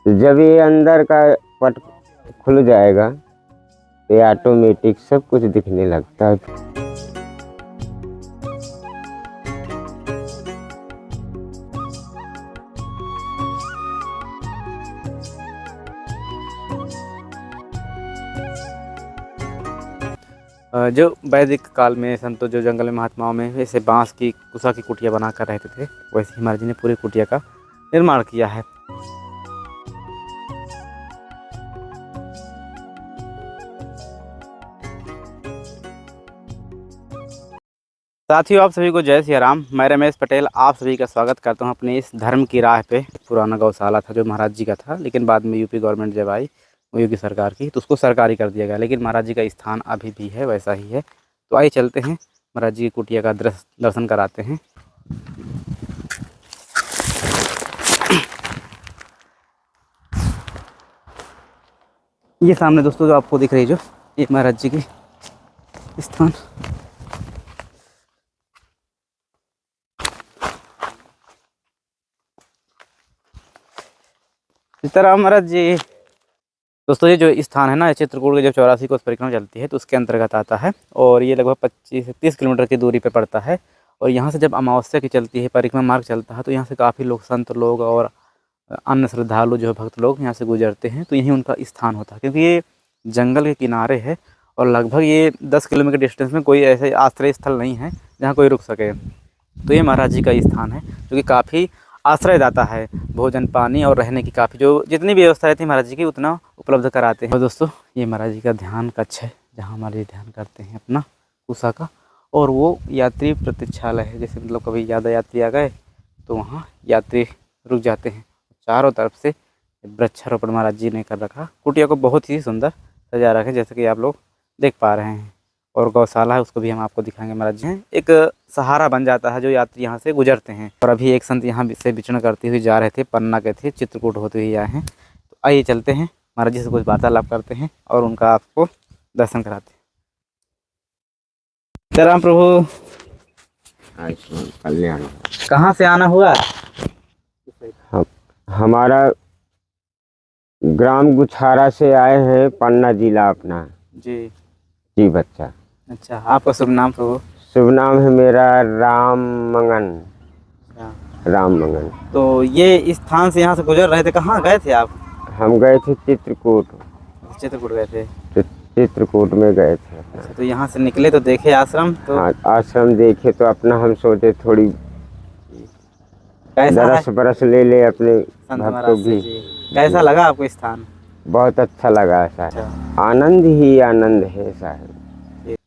तो जब ये अंदर का पट खुल जाएगा तो ये ऑटोमेटिक सब कुछ दिखने लगता है। जो वैदिक काल में संतों जो जंगल में महात्माओं में ऐसे बांस की कुसा की कुटिया बनाकर रहते थे, वैसे ही महाराज जी ने पूरी कुटिया का निर्माण किया है। साथियों, आप सभी को जय सिया राम। मैं रमेश पटेल आप सभी का स्वागत करता हूं अपने इस धर्म की राह पे। पुराना गौशाला था जो महाराज जी का था, लेकिन बाद में यूपी गवर्नमेंट जब आई, योगी सरकार की, तो उसको सरकारी कर दिया गया, लेकिन महाराज जी का स्थान अभी भी है, वैसा ही है। तो आइए चलते हैं, महाराज जी की कुटिया का दर्शन कराते हैं। ये सामने दोस्तों जो आपको दिख रही जो ये महाराज जी की स्थान। सीताराम महाराज जी। दोस्तों ये जो स्थान है ना, चित्रकूट के जब 84 कोस परिक्रमा चलती है तो उसके अंतर्गत आता है, और ये लगभग 25 से 30 किलोमीटर की दूरी पे पड़ता है। और यहाँ से जब अमावस्या की चलती है, परिक्रमा मार्ग चलता है, तो यहाँ से काफ़ी लोग, संत लोग और अन्य श्रद्धालु जो भक्त लोग यहाँ से गुजरते हैं, तो यहीं उनका स्थान होता है। क्योंकि ये जंगल के किनारे है और लगभग ये 10 किलोमीटर डिस्टेंस में कोई ऐसे आश्रय स्थल नहीं है जहाँ कोई रुक सके। तो ये महाराज जी का स्थान है जो कि काफ़ी आश्रयदाता है। भोजन पानी और रहने की काफ़ी जो जितनी भी व्यवस्था रहती है महाराज जी की उतना उपलब्ध कराते हैं। और दोस्तों ये महाराज जी का ध्यान कक्ष है जहाँ महाराज जी ध्यान करते हैं अपना उषा का। और वो यात्री प्रतीक्षालय है, जैसे मतलब कभी ज़्यादा यात्री आ गए तो वहाँ यात्री रुक जाते हैं। चारों तरफ से वृक्षारोपण महाराज जी ने कर रखा। कुटिया को बहुत ही सुंदर सजा रखे, जैसे कि आप लोग देख पा रहे हैं। और गौशाला है उसको भी हम आपको दिखाएंगे। महाराज जी एक सहारा बन जाता है जो यात्री यहाँ से गुजरते हैं। और अभी एक संत यहाँ से विचरण करते हुए जा रहे थे, पन्ना के थे, चित्रकूट होते हुए आए हैं। तो आइए चलते हैं, महाराज जी से कुछ वार्तालाप करते हैं और उनका आपको दर्शन कराते हैं। जय राम प्रभु। कल्याण। कहाँ से आना हुआ? हमारा ग्राम गुछारा से आए हैं, पन्ना जिला अपना। जी बच्चा। अच्छा, आपका शुभ नाम प्रभु? शुभ नाम है मेरा राम मंगन। राम मंगन। तो ये इस स्थान से यहाँ से गुजर रहे थे, कहाँ गए थे आप? हम गए थे चित्रकूट। चित्रकूट गए थे? चित्रकूट में गए थे। अच्छा, तो यहाँ से निकले तो देखे आश्रम? तो हाँ, आश्रम देखे तो अपना हम सोचे थोड़ी दरस बरस ले ले अपने भक्तों की। कैसा लगा आपको स्थान? बहुत अच्छा लगा साहब। आनंद ही आनंद है साहब।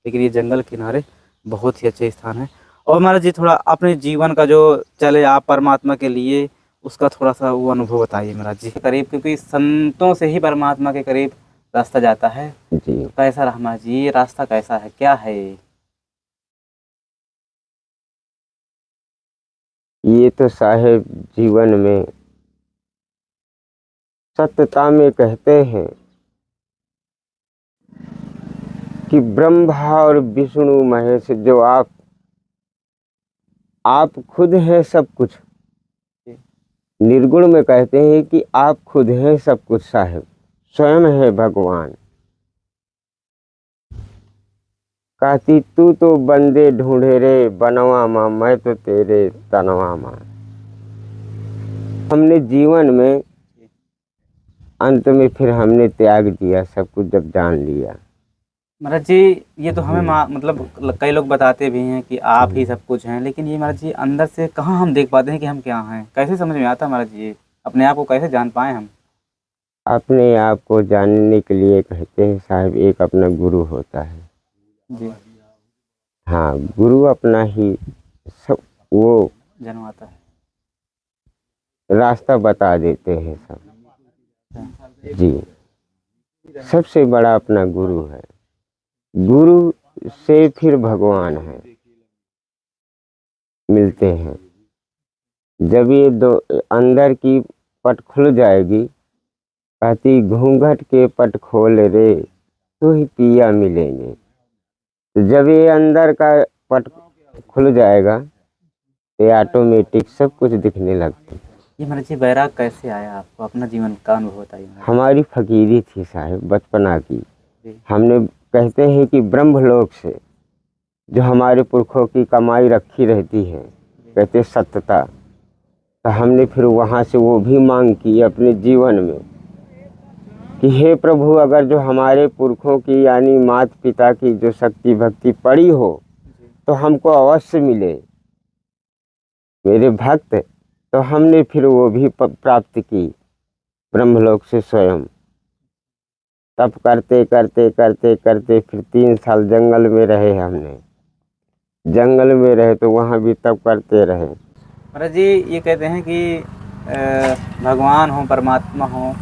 लेकिन ये जंगल किनारे बहुत ही अच्छे स्थान है। और महाराज जी थोड़ा अपने जीवन का जो चले आप परमात्मा के लिए, उसका थोड़ा सा वो अनुभव बताइए महाराज जी करीब, क्योंकि संतों से ही परमात्मा के करीब रास्ता जाता है जी। कैसा रहा महाराज जी, ये रास्ता कैसा है, क्या है ये तो साहेब जीवन में सत्यता में कहते हैं कि ब्रह्मा और विष्णु महेश जो आप खुद हैं सब कुछ। निर्गुण में कहते हैं कि आप खुद हैं सब कुछ साहेब, स्वयं है भगवान। कहती तू तो बंदे ढूंढे रे बनवा माँ, मैं तो तेरे तनवा माँ। हमने जीवन में अंत में फिर हमने त्याग दिया सब कुछ जब जान लिया। महाराज जी ये तो हमें मतलब कई लोग बताते भी हैं कि आप ही सब कुछ हैं, लेकिन ये महाराज जी अंदर से कहाँ हम देख पाते हैं कि हम क्या हैं? कैसे समझ में आता महाराज जी, अपने आप को कैसे जान पाए हम? अपने आप को जानने के लिए कहते हैं साहब एक अपना गुरु होता है जी। हाँ, गुरु अपना ही सब वो जनवाता है, रास्ता बता देते हैं सब जी। सबसे बड़ा अपना गुरु है, गुरु से फिर भगवान है, मिलते हैं। जब ये दो अंदर की पट खुल जाएगी, कहती घूंघट के पट खोल रे तो ही पिया मिलेंगे। तो जब ये अंदर का पट खुल जाएगा तो ऑटोमेटिक सब कुछ दिखने लगता है। ये महाराज जी बैराग कैसे आया आपको? अपना जीवन का अनुभव बताइए महाराज। हमारी फकीरी थी साहब बचपना की। जी। हमने कहते हैं कि ब्रह्मलोक से जो हमारे पुरखों की कमाई रखी रहती है, कहते सत्यता, तो हमने फिर वहाँ से वो भी मांग की अपने जीवन में कि हे प्रभु, अगर जो हमारे पुरखों की यानी माता पिता की जो शक्ति भक्ति पड़ी हो तो हमको अवश्य मिले मेरे भक्त। तो हमने फिर वो भी प्राप्त की ब्रह्मलोक से स्वयं। तप करते करते करते करते फिर 3 साल जंगल में रहे। हमने जंगल में रहे तो वहाँ भी तप करते रहे। महाराज जी ये कहते हैं कि भगवान हो परमात्मा हो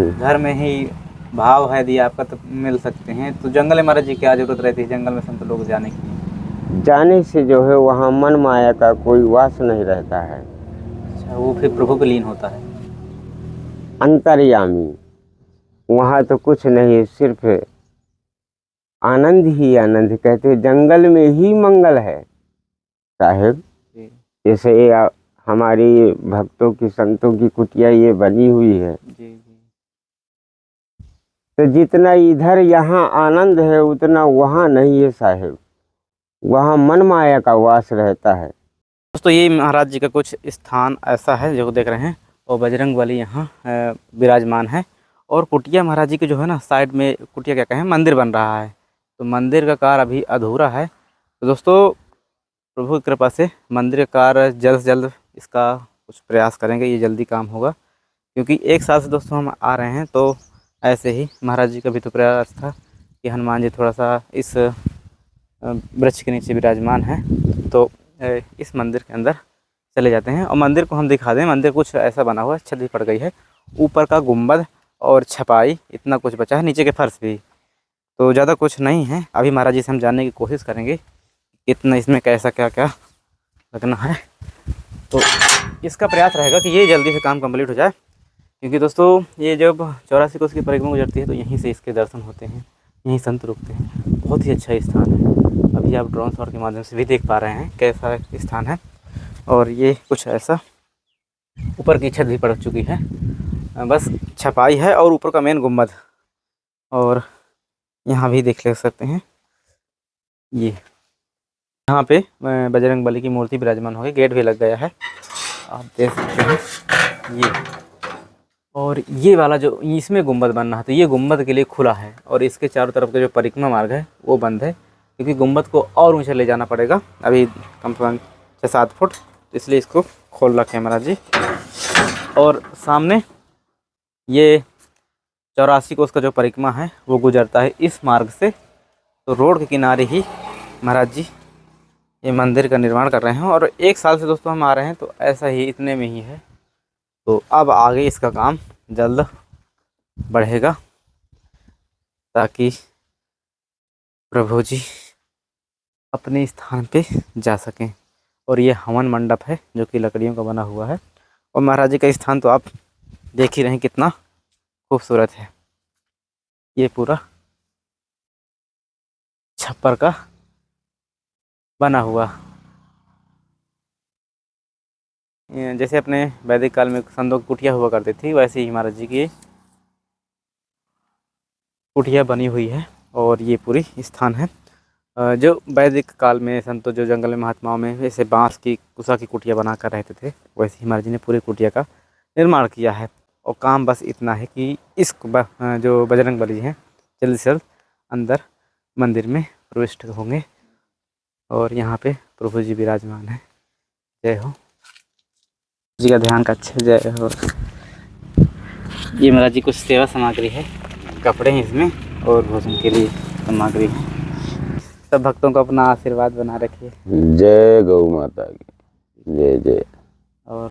घर में ही भाव है यदि आपका तो मिल सकते हैं, तो जंगल में महाराज जी क्या जरूरत रहती है जंगल में संत लोग जाने की? जाने से जो है वहाँ मन माया का कोई वास नहीं रहता है। अच्छा, वो फिर प्रभु के लीन होता है। अंतर्यामी, वहाँ तो कुछ नहीं, सिर्फ आनंद ही आनंद। कहते जंगल में ही मंगल है साहेब। जैसे ये हमारी भक्तों की संतों की कुटिया ये बनी हुई है, तो जितना इधर यहाँ आनंद है उतना वहाँ नहीं है साहेब। वहाँ मन माया का वास रहता है। दोस्तों ये महाराज जी का कुछ स्थान ऐसा है जो देख रहे हैं, और बजरंगबली यहाँ विराजमान है। और कुटिया महाराज जी के जो है ना साइड में कुटिया क्या कहें मंदिर बन रहा है, तो मंदिर का कार्य अभी अधूरा है। तो दोस्तों प्रभु की कृपा से मंदिर का कार्य जल्द से जल्द इसका कुछ प्रयास करेंगे, ये जल्दी काम होगा। क्योंकि 1 साल से दोस्तों हम आ रहे हैं, तो ऐसे ही महाराज जी का भी तो प्रयास था कि हनुमान जी थोड़ा सा इस वृक्ष के नीचे विराजमान है, तो इस मंदिर के अंदर चले जाते हैं और मंदिर को हम दिखा दें। मंदिर कुछ ऐसा बना हुआ है, छत भी पड़ गई है, ऊपर का गुंबद और छपाई इतना कुछ बचा है, नीचे के फर्श भी तो ज़्यादा कुछ नहीं है। अभी महाराज जी से हम जानने की कोशिश करेंगे कितना इसमें कैसा क्या क्या लगना है, तो इसका प्रयास रहेगा कि ये जल्दी से काम कंप्लीट हो जाए। क्योंकि दोस्तों ये जब 84 कोस की परिक्रमा गुजरती है तो यहीं से इसके दर्शन होते हैं, यहीं संत रुकते हैं। बहुत ही अच्छा स्थान है। अभी आप ड्रोन शॉट के माध्यम से भी देख पा रहे हैं कैसा स्थान है। और ये कुछ ऐसा, ऊपर की छत भी पड़ चुकी है, बस छपाई है और ऊपर का मेन गुंबद। और यहाँ भी देख ले सकते हैं, ये यहाँ पे बजरंगबली की मूर्ति विराजमान हो गई, गेट भी लग गया है, आप देख सकते हैं ये। और ये वाला जो इसमें गुंबद बन रहा था, ये गुंबद के लिए खुला है, और इसके चारों तरफ का जो परिक्रमा मार्ग है वो बंद है, क्योंकि गुंबद को और ऊंचा ले जाना पड़ेगा अभी कम से कम 6-7 फुट, इसलिए इसको खोल रखे हैं महाराज जी। और सामने ये 84 कोस का जो परिक्रमा है वो गुजरता है इस मार्ग से, तो रोड के किनारे ही महाराज जी ये मंदिर का निर्माण कर रहे हैं। और 1 साल से दोस्तों हम आ रहे हैं, तो ऐसा ही इतने में ही है, तो अब आगे इसका काम जल्द बढ़ेगा ताकि प्रभु जी अपने स्थान पे जा सकें। और ये हवन मंडप है जो कि लकड़ियों का बना हुआ है, और महाराज जी का स्थान तो आप देख ही रहे हैं कितना खूबसूरत है। ये पूरा छप्पर का बना हुआ, जैसे अपने वैदिक काल में संतों की कुटिया हुआ करती थी, वैसे ही महाराज जी की कुटिया बनी हुई है। और ये पूरी स्थान है जो वैदिक काल में संतों जो जंगल में महात्माओं में ऐसे बांस की कुसा की कुटिया बना कर रहते थे, वैसे ही महाराज जी ने पूरी कुटिया का निर्माण किया है। और काम बस इतना है कि इस जो बजरंगबली हैं जल्द से जल्द अंदर मंदिर में प्रविष्ट होंगे, और यहाँ पे प्रभु जी विराजमान है। जय हो जी का ध्यान का अच्छा, जय हो। ये महाराज जी कुछ सेवा सामग्री है, कपड़े हैं इसमें, और भोजन के लिए सामग्री है। सब भक्तों को अपना आशीर्वाद बना रखिए। जय गौ माता की जय जय। और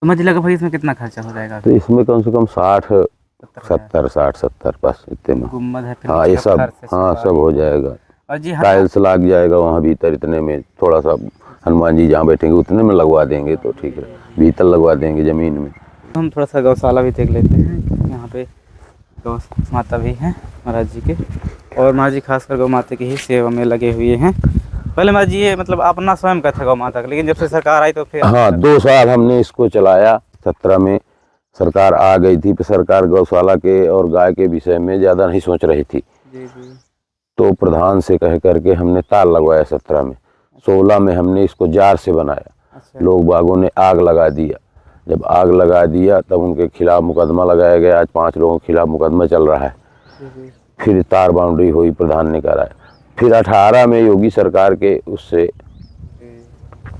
समझ लगा भाई इसमें कितना खर्चा हो जाएगा? तो इसमें कम से कम 60-70 पास इतने में गुम्बद है, फिर हाँ ये सब, हाँ सब हो जाएगा। और जी टाइल्स लग जाएगा वहाँ भीतर, इतने में थोड़ा सा हनुमान जी जहाँ बैठेंगे उतने में लगवा देंगे तो ठीक है, भीतर लगवा देंगे ज़मीन में। हम थोड़ा सा गौशाला भी देख लेते हैं, यहाँ पे गौ माता भी हैं महाराज जी के, और महाराज जी खासकर गौ माता की ही सेवा में लगे हुए हैं। पहले महाराज जी ये मतलब अपना स्वयं का था गौ माता का, लेकिन जब से सरकार आई तो फिर हाँ 2 साल हमने इसको चलाया। 17 में सरकार आ गई थी, तो सरकार गौशाला के और गाय के विषय में ज़्यादा नहीं सोच रही थी, जी जी। तो प्रधान से कह करके हमने तार लगवाया 17 में। 16 में हमने इसको जार से बनाया। अच्छा। लोग बागों ने आग लगा दिया। जब आग लगा दिया तब उनके खिलाफ मुकदमा लगाया गया। आज 5 लोगों के खिलाफ मुकदमा चल रहा है। जी जी। फिर तार बाउंड्री हुई, प्रधान ने कराया। फिर 18 में योगी सरकार के उससे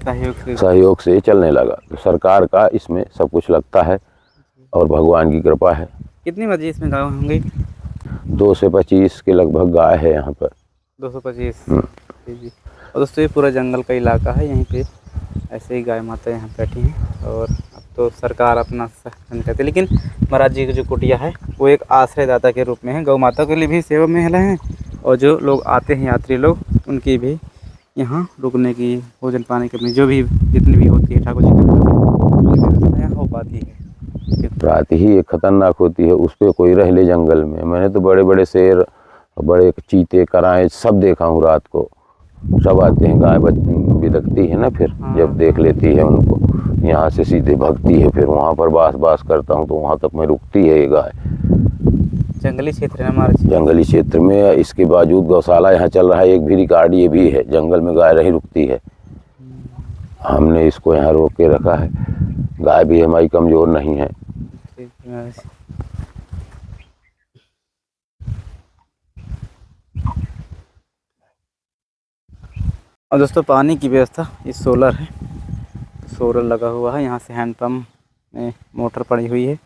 सहयोग से चलने लगा। तो सरकार का इसमें सब कुछ लगता है और भगवान की कृपा है। कितनी मर्जी इसमें गाय होंगी? 2 से 25 के लगभग गाय है यहाँ पर। 225। जी जी। और दोस्तों ये पूरा जंगल का इलाका है, यहीं पे ऐसे ही गाय माता यहाँ बैठी हैं। और अब तो सरकार अपना सहन करती है, लेकिन महाराज जी की जो कुटिया है वो एक आश्रयदाता के रूप में है। गौ माता के लिए भी सेवा में हेला है, और जो लोग आते हैं यात्री लोग उनकी भी यहाँ रुकने की, भोजन पानी की, अपनी जो भी जितनी भी होती है ठाकुर जी की व्यवस्था यहाँ हो पाती है। रात ही एक खतरनाक होती है, उस पर कोई रह ले जंगल में। मैंने तो बड़े बड़े शेर, बड़े चीते, कराएं सब देखा हूँ। रात को सब आते हैं, गाय बिदकती है ना, फिर जब देख लेती है उनको यहाँ से सीधे भगती है। फिर वहाँ पर बास करता हूँ तो वहाँ तक में रुकती है ये गाय। जंगली क्षेत्र है हमारे, जंगली क्षेत्र में। इसके बावजूद गौशाला यहाँ चल रहा है, एक भी रिकॉर्ड ये भी है, जंगल में गाय नहीं रुकती है। हमने इसको यहाँ रोक के रखा है। गाय भी हमारी कमज़ोर नहीं है। और दोस्तों पानी की व्यवस्था, ये सोलर है, सोलर लगा हुआ है। यहाँ से हैंडपम्प में मोटर पड़ी हुई है।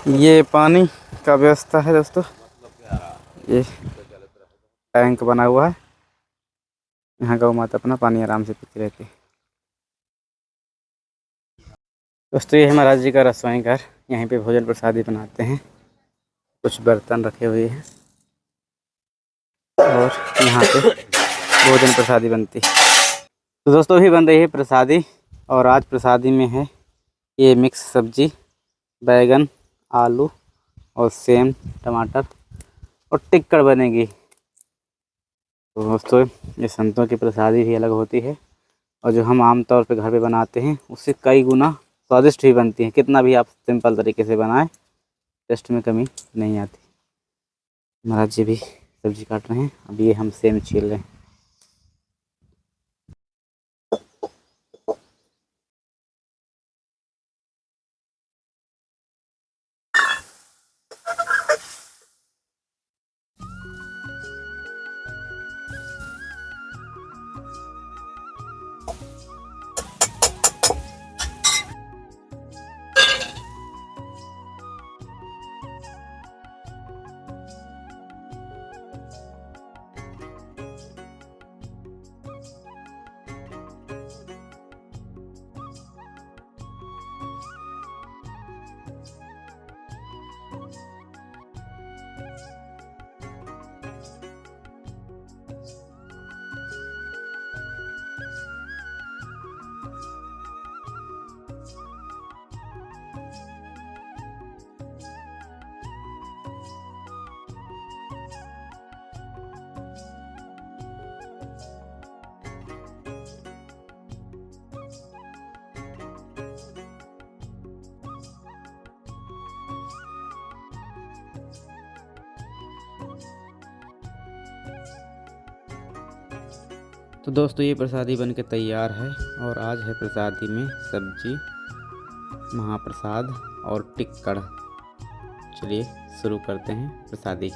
ये पानी का व्यवस्था है दोस्तों, ये टैंक बना हुआ है। यहाँ गौ माता अपना पानी आराम से पीती रहती है। दोस्तों ये है महाराज जी का रसोई घर, यहीं पे भोजन प्रसादी बनाते हैं। कुछ बर्तन रखे हुए हैं और यहाँ पे भोजन प्रसादी बनती है। तो दोस्तों भी बन रही है प्रसादी, और आज प्रसादी में है ये मिक्स सब्जी, बैगन, आलू और सेम, टमाटर और टिक्कड़ बनेगी। तो दोस्तों ये संतों की प्रसादी भी अलग होती है, और जो हम आम तौर पे घर पे बनाते हैं उससे कई गुना स्वादिष्ट भी बनती है। कितना भी आप सिंपल तरीके से बनाएं, टेस्ट में कमी नहीं आती। महाराज जी भी सब्जी काट रहे हैं, अब ये हम सेम छील रहे हैं। तो दोस्तों ये प्रसादी बन के तैयार है, और आज है प्रसादी में सब्जी, महाप्रसाद और टिक्कड़। चलिए शुरू करते हैं प्रसादी।